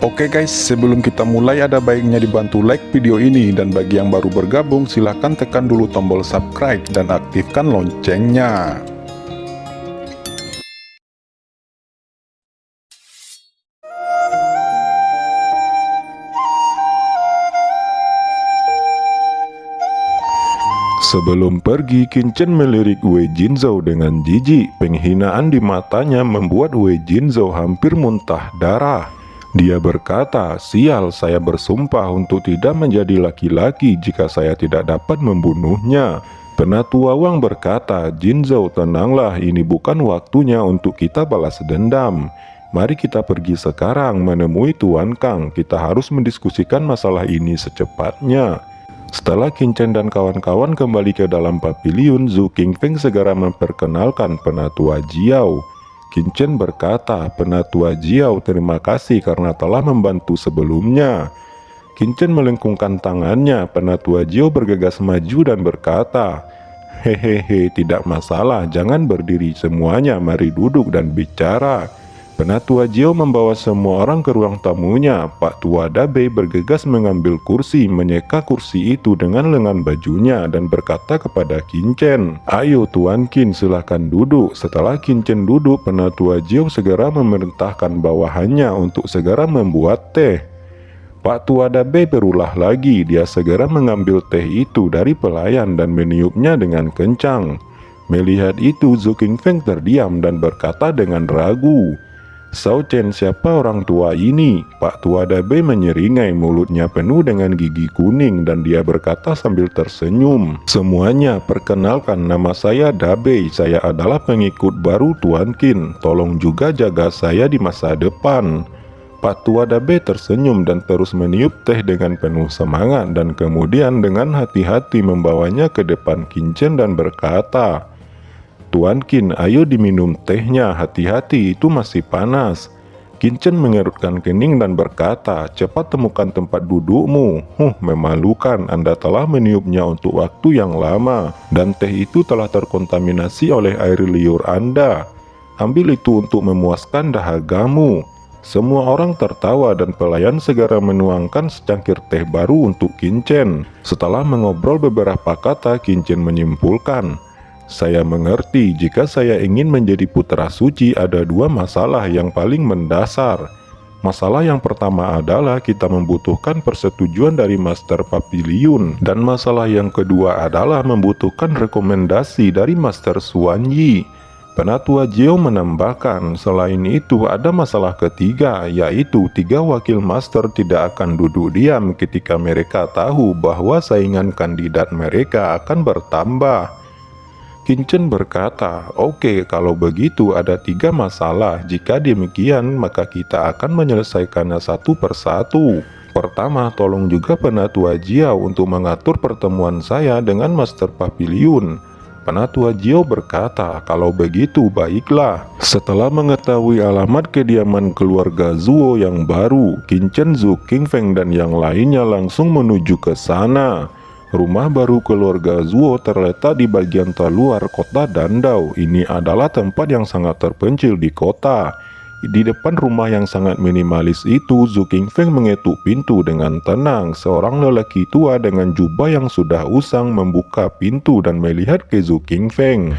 Oke guys, sebelum kita mulai ada baiknya dibantu like video ini, dan bagi yang baru bergabung silahkan tekan dulu tombol subscribe dan aktifkan loncengnya. Sebelum pergi, Qinchen melirik Wei Jinzhou dengan jijik. Penghinaan di matanya membuat Wei Jinzhou hampir muntah darah. Dia berkata, "Sial, saya bersumpah untuk tidak menjadi laki-laki jika saya tidak dapat membunuhnya." Penatua Wang berkata, "Jinzhou, tenanglah, ini bukan waktunya untuk kita balas dendam. Mari kita pergi sekarang menemui Tuan Kang. Kita harus mendiskusikan masalah ini secepatnya." Setelah Qinchen dan kawan-kawan kembali ke dalam paviliun, Zhu Qingfeng segera memperkenalkan Penatua Jiao. Qinchen berkata, "Penatua Jiao, terima kasih karena telah membantu sebelumnya." Qinchen melengkungkan tangannya. Penatua Jiao bergegas maju dan berkata, "Hehehe, tidak masalah, jangan berdiri semuanya, mari duduk dan bicara." Penatua Jiao membawa semua orang ke ruang tamunya. Pak Tua Dabei bergegas mengambil kursi, menyeka kursi itu dengan lengan bajunya dan berkata kepada Qinchen, "Ayo Tuan Qin, silahkan duduk." Setelah Qinchen duduk, Penatua Jiao segera memerintahkan bawahannya untuk segera membuat teh. Pak Tua Dabei berulah lagi. Dia segera mengambil teh itu dari pelayan dan meniupnya dengan kencang. Melihat itu, Zhu Qingfeng terdiam dan berkata dengan ragu, "Shao Chen, siapa orang tua ini?" Pak Tua Dabei menyeringai, mulutnya penuh dengan gigi kuning, dan dia berkata sambil tersenyum, "Semuanya, perkenalkan, nama saya Dabei. Saya adalah pengikut baru Tuan Qin. Tolong juga jaga saya di masa depan." Pak Tua Dabei tersenyum dan terus meniup teh dengan penuh semangat, dan kemudian dengan hati-hati membawanya ke depan Qinchen dan berkata, "Tuan Qin, ayo diminum tehnya, hati-hati itu masih panas." Qinchen mengerutkan kening dan berkata, "Cepat temukan tempat dudukmu." Memalukan, Anda telah meniupnya untuk waktu yang lama, dan teh itu telah terkontaminasi oleh air liur Anda. Ambil itu untuk memuaskan dahagamu." Semua orang tertawa dan pelayan segera menuangkan secangkir teh baru untuk Qinchen. Setelah mengobrol beberapa kata, Qinchen menyimpulkan, "Saya mengerti, jika saya ingin menjadi putra suci ada dua masalah yang paling mendasar. Masalah yang pertama adalah kita membutuhkan persetujuan dari Master Paviliun, dan masalah yang kedua adalah membutuhkan rekomendasi dari Master Xuan Yi." Penatua Jiao menambahkan, "Selain itu ada masalah ketiga, yaitu 3 wakil master tidak akan duduk diam ketika mereka tahu bahwa saingan kandidat mereka akan bertambah." Qinchen berkata, "Oke, kalau begitu ada 3 masalah. Jika demikian, maka kita akan menyelesaikannya satu persatu. Pertama, tolong juga Penatua Jiao untuk mengatur pertemuan saya dengan Master Paviliun." Penatua Jiao berkata, "Kalau begitu, baiklah." Setelah mengetahui alamat kediaman keluarga Zuo yang baru, Qinchen, Zhu Qingfeng, dan yang lainnya langsung menuju ke sana. Rumah baru keluarga Zuo terletak di bagian terluar kota Dandao. Ini adalah tempat yang sangat terpencil di kota. Di depan rumah yang sangat minimalis itu, Zhu Qingfeng mengetuk pintu dengan tenang. Seorang lelaki tua dengan jubah yang sudah usang membuka pintu dan melihat ke Zhu Qingfeng.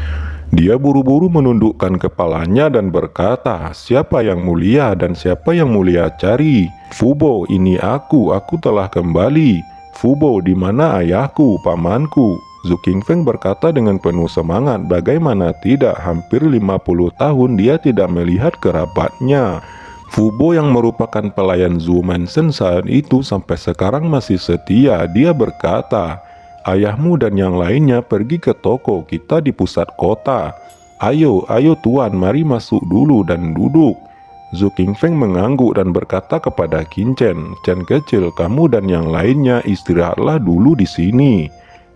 Dia buru-buru menundukkan kepalanya dan berkata, "Siapa yang mulia dan siapa yang mulia cari?" "Fubo, ini aku telah kembali." "Fubo, di mana ayahku, pamanku?" Zhu Qingfeng berkata dengan penuh semangat. Bagaimana tidak, hampir 50 tahun dia tidak melihat kerabatnya. Fubo yang merupakan pelayan Zhu Mansion saat itu sampai sekarang masih setia. Dia berkata, "Ayahmu dan yang lainnya pergi ke toko kita di pusat kota. Ayo tuan, mari masuk dulu dan duduk." Zhu Qingfeng mengangguk dan berkata kepada Qinchen, "Chen kecil, kamu dan yang lainnya istirahatlah dulu di sini.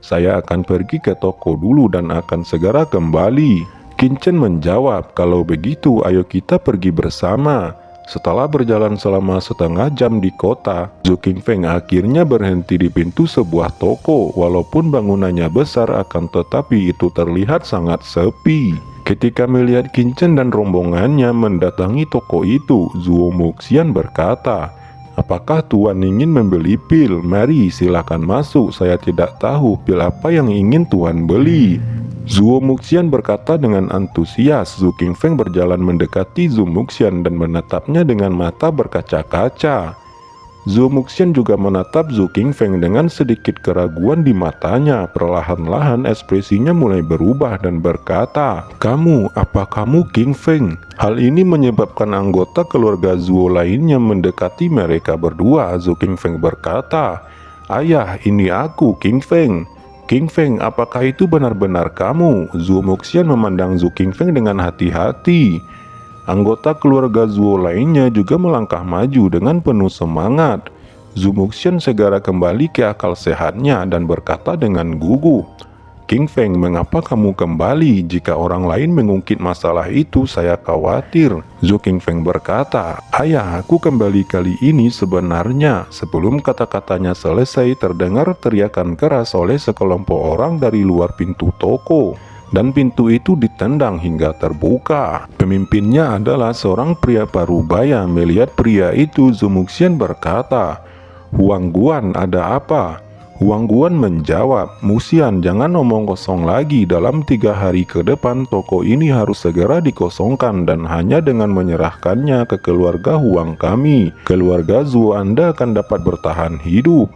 Saya akan pergi ke toko dulu dan akan segera kembali." Qinchen menjawab, "Kalau begitu ayo kita pergi bersama." Setelah berjalan selama setengah jam di kota, Zhu Qingfeng akhirnya berhenti di pintu sebuah toko. Walaupun bangunannya besar, akan tetapi itu terlihat sangat sepi. Ketika melihat Qinchen dan rombongannya mendatangi toko itu, Zhuo Muxian berkata, Apakah Tuan ingin membeli pil? Mari silakan masuk, saya tidak tahu pil apa yang ingin Tuan beli. Zuo Muxian berkata dengan antusias. Zhu Qingfeng berjalan mendekati Zhu Muxian dan menatapnya dengan mata berkaca-kaca. Zhu Muxian juga menatap Zhu Qingfeng dengan sedikit keraguan di matanya. Perlahan-lahan ekspresinya mulai berubah dan berkata, "Kamu, apa kamu Qingfeng?" Hal ini menyebabkan anggota keluarga Zuo lainnya mendekati mereka berdua. Zhu Qingfeng berkata, "Ayah, ini aku, Qingfeng." "Qingfeng, apakah itu benar-benar kamu?" Zhu Muxian memandang Zhu Qingfeng dengan hati-hati. Anggota keluarga Zuo lainnya juga melangkah maju dengan penuh semangat. Zhu Muxian segera kembali ke akal sehatnya dan berkata dengan gugup, "Qingfeng, mengapa kamu kembali? Jika orang lain mengungkit masalah itu, saya khawatir." Zhu Qingfeng berkata, "Ayah, aku kembali kali ini sebenarnya." Sebelum kata-katanya selesai, terdengar teriakan keras oleh sekelompok orang dari luar pintu toko. Dan pintu itu ditendang hingga terbuka. Pemimpinnya adalah seorang pria parubaya. Melihat pria itu, Zhu Muxian berkata, "Huang Guan, ada apa?" Huang Guan menjawab, "Muxian, jangan omong kosong lagi. Dalam 3 hari ke depan, toko ini harus segera dikosongkan dan hanya dengan menyerahkannya ke keluarga Huang kami, keluarga Zuo Anda akan dapat bertahan hidup.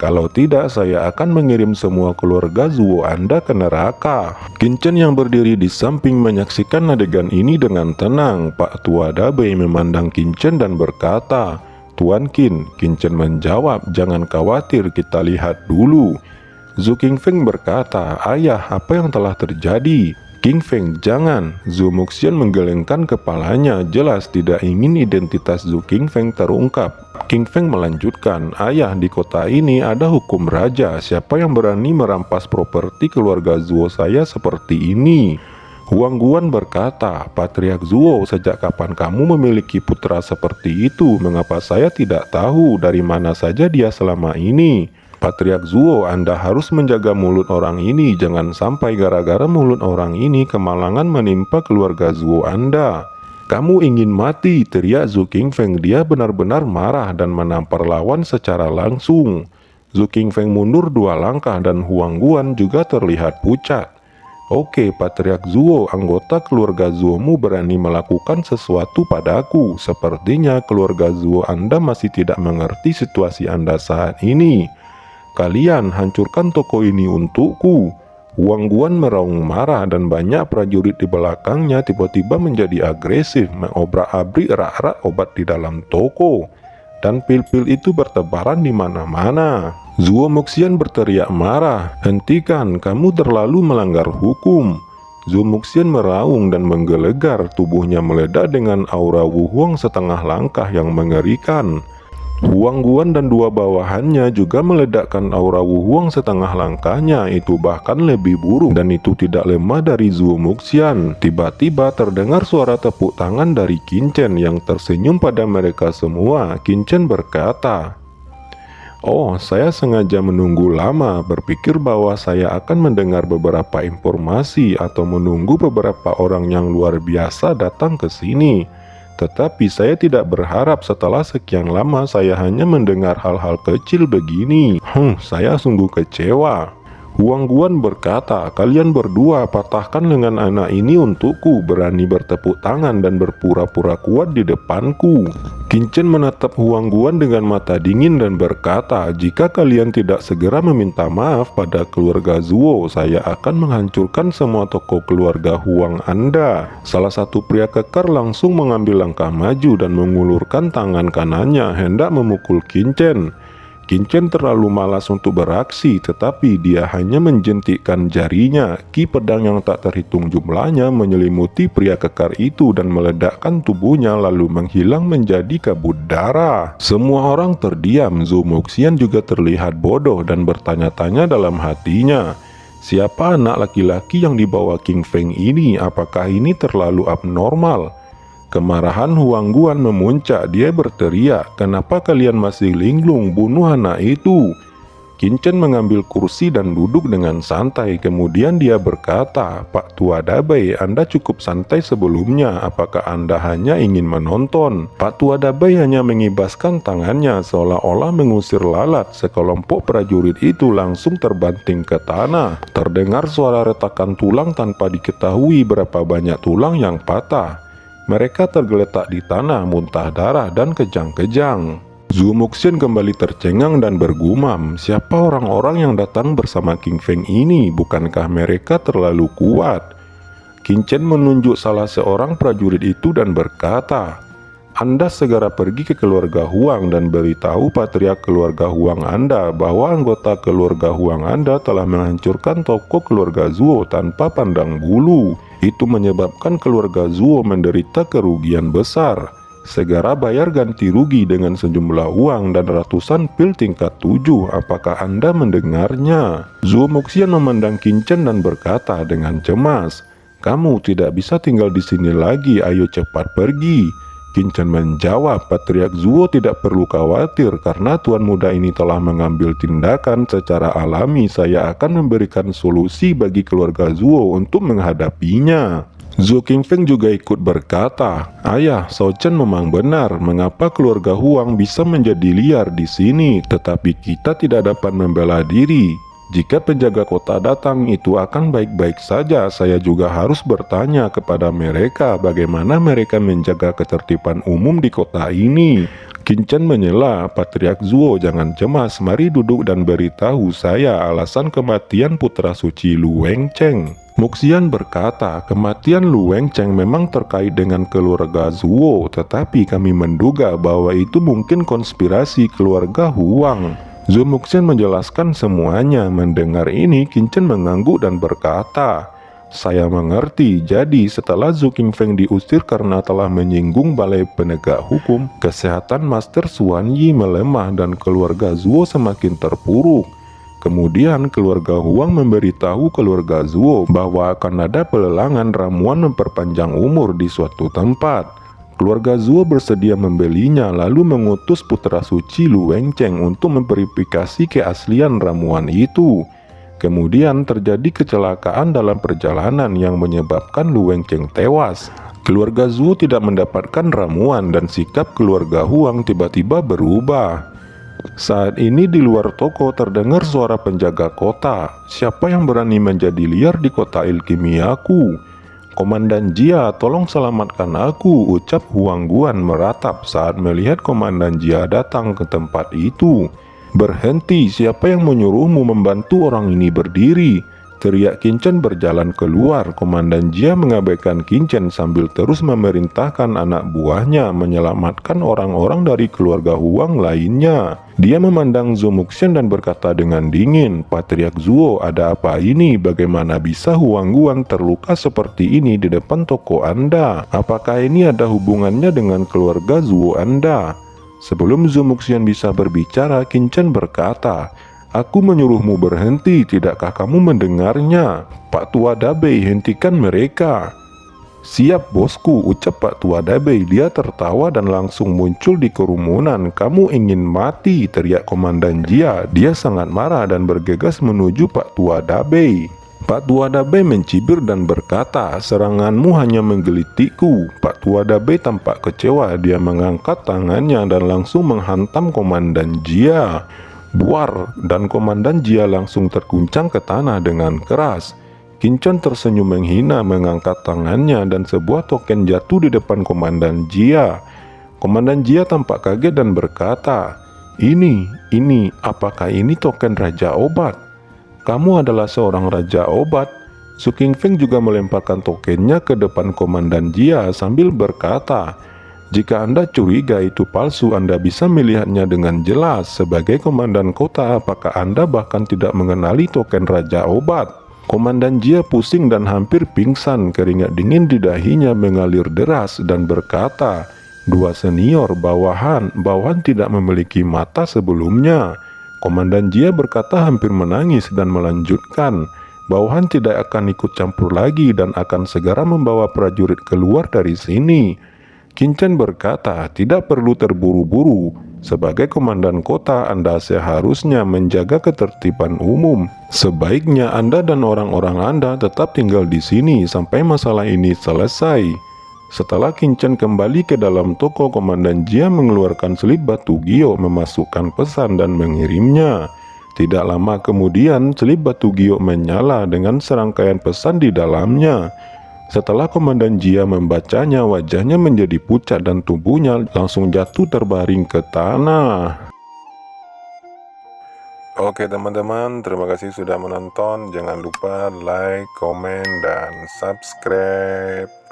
Kalau tidak, saya akan mengirim semua keluarga Zuo Anda ke neraka." Qin Chen yang berdiri di samping menyaksikan adegan ini dengan tenang. Pak Tua Dabei memandang Qin Chen dan berkata, "Tuan Qin." Qin Chen menjawab, "Jangan khawatir, kita lihat dulu." Zhu Qingfeng berkata, "Ayah, apa yang telah terjadi?" "Qingfeng, jangan." Zhu Muxian menggelengkan kepalanya, jelas tidak ingin identitas Zhu Qingfeng terungkap. Qingfeng melanjutkan, "Ayah, di kota ini ada hukum raja. Siapa yang berani merampas properti keluarga Zuo saya seperti ini?" Huang Guan berkata, "Patriark Zuo, sejak kapan kamu memiliki putra seperti itu? Mengapa saya tidak tahu? Dari mana saja dia selama ini?" "Patriark Zuo, Anda harus menjaga mulut orang ini. Jangan sampai gara-gara mulut orang ini kemalangan menimpa keluarga Zuo Anda." "Kamu ingin mati!" teriak Zhu Qingfeng. Dia benar-benar marah dan menampar lawan secara langsung. Zhu Qingfeng mundur 2 langkah dan Huang Guan juga terlihat pucat. "Oke, Patriark Zuo, anggota keluarga Zuomu berani melakukan sesuatu padaku. Sepertinya keluarga Zuo Anda masih tidak mengerti situasi Anda saat ini. Kalian hancurkan toko ini untukku." Huang Guan meraung marah dan banyak prajurit di belakangnya tiba-tiba menjadi agresif, mengobrak-abrik rak-rak obat di dalam toko. Dan pil-pil itu bertebaran di mana-mana. Zuo Muxian berteriak marah, "Hentikan, kamu terlalu melanggar hukum." Zhu Muxian meraung dan menggelegar, tubuhnya meledak dengan aura Wu Huang setengah langkah yang mengerikan. Huang Guan dan 2 bawahannya juga meledakkan aura Wu Huang setengah langkahnya, itu bahkan lebih buruk dan itu tidak lemah dari Zhu Muxian. Tiba-tiba terdengar suara tepuk tangan dari Qin Chen yang tersenyum pada mereka semua. Qin Chen berkata, "Oh, saya sengaja menunggu lama, berpikir bahwa saya akan mendengar beberapa informasi atau menunggu beberapa orang yang luar biasa datang ke sini. Tetapi saya tidak berharap setelah sekian lama saya hanya mendengar hal-hal kecil begini. Saya sungguh kecewa." Huang Guan berkata, "Kalian berdua patahkan lengan anak ini untukku, berani bertepuk tangan dan berpura-pura kuat di depanku." Qin Chen menatap Huang Guan dengan mata dingin dan berkata, "Jika kalian tidak segera meminta maaf pada keluarga Zuo, saya akan menghancurkan semua toko keluarga Huang Anda." Salah satu pria kekar langsung mengambil langkah maju dan mengulurkan tangan kanannya hendak memukul Qin Chen. Qin Chen terlalu malas untuk beraksi, tetapi dia hanya menjentikkan jarinya. Ki pedang yang tak terhitung jumlahnya menyelimuti pria kekar itu dan meledakkan tubuhnya lalu menghilang menjadi kabut darah. Semua orang terdiam. Zhu Muxian juga terlihat bodoh dan bertanya-tanya dalam hatinya, "Siapa anak laki-laki yang dibawa Qingfeng ini? Apakah ini terlalu abnormal?" Kemarahan Huang Guan memuncak. Dia berteriak, "Kenapa kalian masih linglung? Bunuh anak itu!" Kincen mengambil kursi dan duduk dengan santai. Kemudian dia berkata, "Pak Tua Dabai, Anda cukup santai sebelumnya. Apakah Anda hanya ingin menonton?" Pak Tua Dabai hanya mengibaskan tangannya seolah-olah mengusir lalat. Sekelompok prajurit itu langsung terbanting ke tanah. Terdengar suara retakan tulang tanpa diketahui berapa banyak tulang yang patah. Mereka tergeletak di tanah, muntah darah dan kejang-kejang. Zhou Muxin kembali tercengang dan bergumam, "Siapa orang-orang yang datang bersama King Feng ini? Bukankah mereka terlalu kuat?" King Chen menunjuk salah seorang prajurit itu dan berkata, "Anda segera pergi ke keluarga Huang dan beritahu patriark keluarga Huang Anda bahwa anggota keluarga Huang Anda telah menghancurkan toko keluarga Zhuo tanpa pandang bulu. Itu menyebabkan keluarga Zhuo menderita kerugian besar. Segera bayar ganti rugi dengan sejumlah uang dan ratusan pil tingkat 7. Apakah Anda mendengarnya?" Zhou Muxian memandang King Chen dan berkata dengan cemas, "Kamu tidak bisa tinggal di sini lagi, ayo cepat pergi." King Chen menjawab, "Patriark Zhuo tidak perlu khawatir karena tuan muda ini telah mengambil tindakan secara alami. Saya akan memberikan solusi bagi keluarga Zhuo untuk menghadapinya." Zhou Qingfeng juga ikut berkata, "Ayah, Shao Chen memang benar. Mengapa keluarga Huang bisa menjadi liar di sini, tetapi kita tidak dapat membela diri? Jika penjaga kota datang, itu akan baik-baik saja. Saya juga harus bertanya kepada mereka bagaimana mereka menjaga ketertiban umum di kota ini." King Chen menyela, "Patriark Zhuo, jangan cemas. Mari duduk dan beritahu saya alasan kematian putra suci Lu Wengcheng." Muxian berkata, "Kematian Lu Wengcheng memang terkait dengan keluarga Zhuo, tetapi kami menduga bahwa itu mungkin konspirasi keluarga Huang." Zhou Muxian menjelaskan semuanya. Mendengar ini, King Chen mengangguk dan berkata, "Saya mengerti. Jadi setelah Zhou Qingfeng diusir karena telah menyinggung balai penegak hukum, kesehatan Master Xuan Yi melemah dan keluarga Zhuo semakin terpuruk. Kemudian keluarga Huang memberitahu keluarga Zhuo bahwa akan ada pelelangan ramuan memperpanjang umur di suatu tempat. Keluarga Zhuo bersedia membelinya lalu mengutus putra suci Lu Wengcheng untuk memverifikasi keaslian ramuan itu. Kemudian terjadi kecelakaan dalam perjalanan yang menyebabkan Lu Wengcheng tewas. Keluarga Zhuo tidak mendapatkan ramuan dan sikap keluarga Huang tiba-tiba berubah. Saat ini di luar toko terdengar suara penjaga kota. Siapa yang berani menjadi liar di kota ilkimiaku? Komandan Jia, tolong selamatkan aku, ucap Huang Guan meratap saat melihat Komandan Jia datang ke tempat itu. Berhenti, siapa yang menyuruhmu membantu orang ini berdiri? Teriak King Chen berjalan keluar. Komandan Jia mengabaikan King Chen sambil terus memerintahkan anak buahnya menyelamatkan orang-orang dari keluarga Huang lainnya. Dia memandang Zhou Muxian dan berkata dengan dingin, "Patriark Zhuo, ada apa ini? Bagaimana bisa Huang Guan terluka seperti ini di depan toko Anda? Apakah ini ada hubungannya dengan keluarga Zhuo Anda?" Sebelum Zhou Muxian bisa berbicara, King Chen berkata, "Aku menyuruhmu berhenti, tidakkah kamu mendengarnya? Pak Tua Dabai, hentikan mereka." "Siap bosku," ucap Pak Tua Dabai. Dia tertawa dan langsung muncul di kerumunan. "Kamu ingin mati?" teriak Komandan Jia. Dia sangat marah dan bergegas menuju Pak Tua Dabai. Pak Tua Dabai mencibir dan berkata, "Seranganmu hanya menggelitiku." Pak Tua Dabai tampak kecewa. Dia mengangkat tangannya dan langsung menghantam Komandan Jia. Buar, dan Komandan Jia langsung terguncang ke tanah dengan keras. King Chen tersenyum menghina mengangkat tangannya dan sebuah token jatuh di depan Komandan Jia. Komandan Jia tampak kaget dan berkata, Ini, apakah ini token Raja Obat? Kamu adalah seorang Raja Obat." Zhou Qingfeng juga melemparkan tokennya ke depan Komandan Jia sambil berkata, "Jika Anda curiga itu palsu, Anda bisa melihatnya dengan jelas. Sebagai komandan kota, apakah Anda bahkan tidak mengenali token Raja Obat?" Komandan Jia pusing dan hampir pingsan. Keringat dingin di dahinya mengalir deras dan berkata, "Dua senior bawahan tidak memiliki mata sebelumnya." Komandan Jia berkata hampir menangis dan melanjutkan, "Bawahan tidak akan ikut campur lagi dan akan segera membawa prajurit keluar dari sini." King Chen berkata, "Tidak perlu terburu-buru. Sebagai komandan kota, Anda seharusnya menjaga ketertiban umum. Sebaiknya Anda dan orang-orang Anda tetap tinggal di sini sampai masalah ini selesai." Setelah Qin Chen kembali ke dalam toko, Komandan Jia mengeluarkan selip batu giok, memasukkan pesan dan mengirimnya. Tidak lama kemudian, selip batu giok menyala dengan serangkaian pesan di dalamnya. Setelah Komandan Jia membacanya, wajahnya menjadi pucat dan tubuhnya langsung jatuh terbaring ke tanah. Oke teman-teman, terima kasih sudah menonton. Jangan lupa like, komen, dan subscribe.